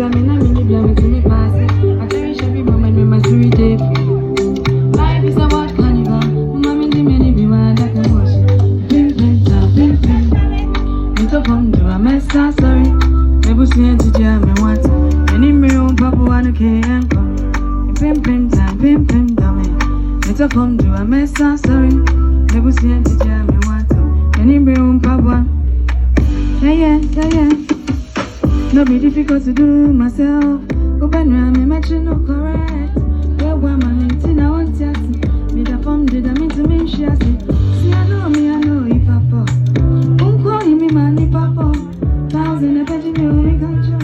me na me ni blame to me pass it. I cherish every moment with my sweet day. Life is about carnival. Mommy di me ni be wild like a wash. Pim pim ta pim pim. Me to come to a mess sorry. Me bu see to jam me want. Any me on papa wanna can come. Pim pim ta pim pim ta me. Me to come to a mess sorry. Me bu see to jam me want. Any me on papa. Yeah. No be difficult to do myself. Open me match no correct. Where one man in I want to see. Me da form did I mean to me she see. See I know if I fall. Call me man if I fall. Thousand a page me can't show.